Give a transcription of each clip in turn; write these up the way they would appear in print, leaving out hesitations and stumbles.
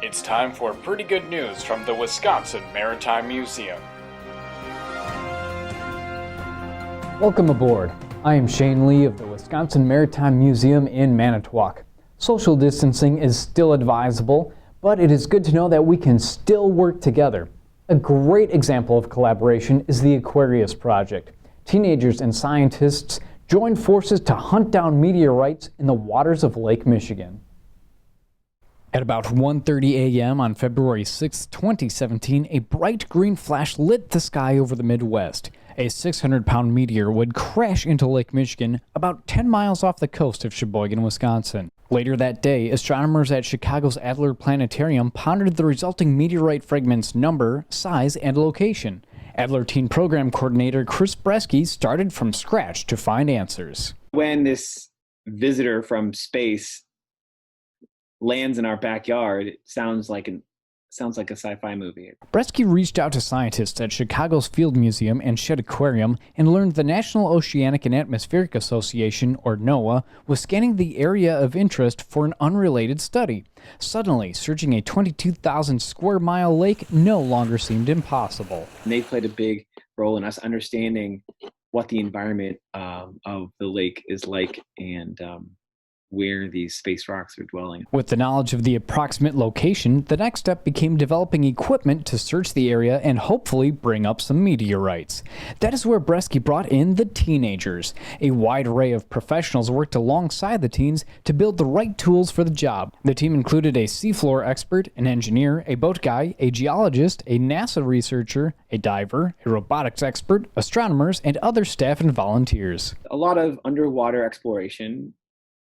It's time for pretty good news from the Wisconsin Maritime Museum. Welcome aboard. I am Shane Lee of the Wisconsin Maritime Museum in Manitowoc. Social distancing is still advisable, but it is good to know that we can still work together. A great example of collaboration is the Aquarius Project. Teenagers and scientists joined forces to hunt down meteorites in the waters of Lake Michigan. At about 1:30 a.m. on February 6, 2017, a bright green flash lit the sky over the Midwest. A 600-pound meteor would crash into Lake Michigan about 10 miles off the coast of Sheboygan, Wisconsin. Later that day, astronomers at Chicago's Adler Planetarium pondered the resulting meteorite fragment's number, size, and location. Adler Teen Program Coordinator Chris Bresky started from scratch to find answers. When this visitor from space lands in our backyard, it sounds like a sci-fi movie. Bresky reached out to scientists at Chicago's Field Museum and Shedd Aquarium and learned the National Oceanic and Atmospheric Association, or NOAA, was scanning the area of interest for an unrelated study. Suddenly, searching a 22,000 square mile lake no longer seemed impossible. And they played a big role in us understanding what the environment of the lake is like and where these space rocks are dwelling. With the knowledge of the approximate location, the next step became developing equipment to search the area and hopefully bring up some meteorites. That is where Bresky brought in the teenagers. A wide array of professionals worked alongside the teens to build the right tools for the job. The team included a seafloor expert, an engineer, a boat guy, a geologist, a NASA researcher, a diver, a robotics expert, astronomers, and other staff and volunteers. A lot of underwater exploration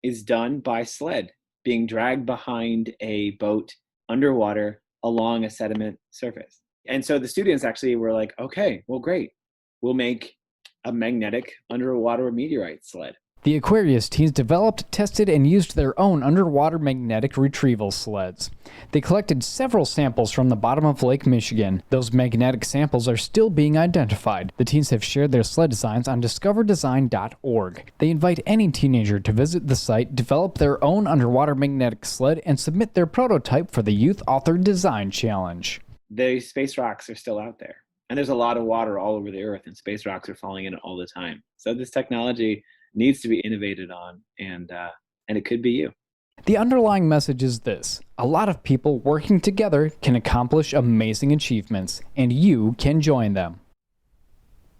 is done by sled, being dragged behind a boat underwater along a sediment surface. And so the students actually were like, okay, well, great. We'll make a magnetic underwater meteorite sled. The Aquarius teams developed, tested, and used their own underwater magnetic retrieval sleds. They collected several samples from the bottom of Lake Michigan. Those magnetic samples are still being identified. The teams have shared their sled designs on discoverdesign.org. They invite any teenager to visit the site, develop their own underwater magnetic sled, and submit their prototype for the Youth Authored Design Challenge. The space rocks are still out there, and there's a lot of water all over the earth, and space rocks are falling in it all the time. So this technology needs to be innovated on, and it could be you. The underlying message is this: a lot of people working together can accomplish amazing achievements, and you can join them.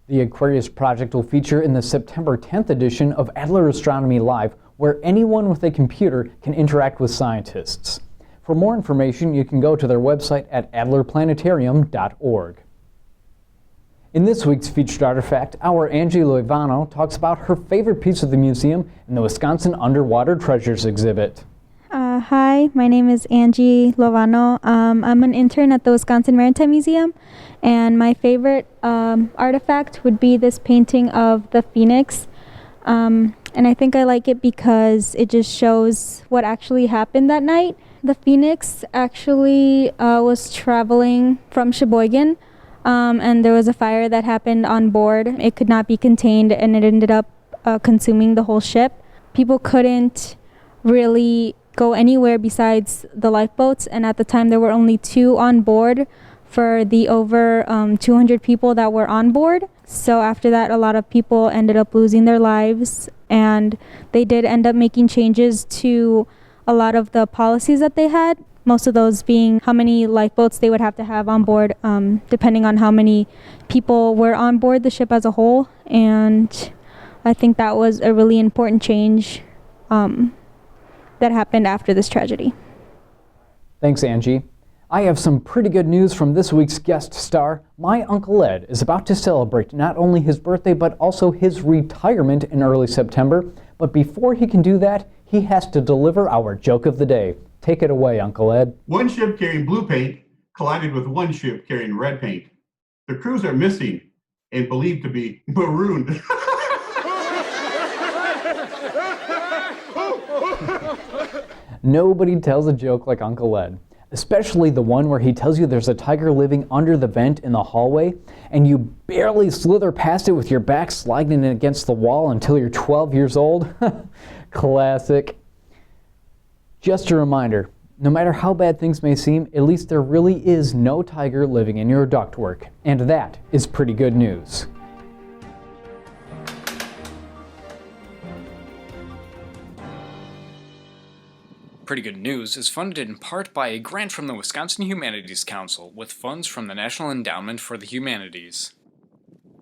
The Aquarius Project will feature in the September 10th edition of Adler Astronomy Live, where anyone with a computer can interact with scientists. For more information, you can go to their website at adlerplanetarium.org. In this week's Featured Artifact, our Angie Loivano talks about her favorite piece of the museum in the Wisconsin Underwater Treasures exhibit. Hi, my name is Angie Loivano. I'm an intern at the Wisconsin Maritime Museum, and my favorite artifact would be this painting of the Phoenix. And I think I like it because it just shows what actually happened that night. The Phoenix actually was traveling from Sheboygan. And there was a fire that happened on board. It could not be contained, and it ended up consuming the whole ship. People couldn't really go anywhere besides the lifeboats, and at the time there were only 2 on board for the over 200 people that were on board. So after that, a lot of people ended up losing their lives, and they did end up making changes to a lot of the policies that they had. Most of those being how many lifeboats they would have to have on board, depending on how many people were on board the ship as a whole. And I think that was a really important change that happened after this tragedy. Thanks, Angie. I have some pretty good news from this week's guest star. My Uncle Ed is about to celebrate not only his birthday, but also his retirement in early September. But before he can do that, he has to deliver our joke of the day. Take it away, Uncle Ed. One ship carrying blue paint collided with one ship carrying red paint. The crews are missing and believed to be marooned. Nobody tells a joke like Uncle Ed, especially the one where he tells you there's a tiger living under the vent in the hallway, and you barely slither past it with your back sliding against the wall until you're 12 years old. Classic. Just a reminder, No matter how bad things may seem, at least there really is no tiger living in your ductwork, and that is pretty good news. Pretty Good News is funded in part by a grant from the Wisconsin Humanities Council with funds from the National Endowment for the Humanities.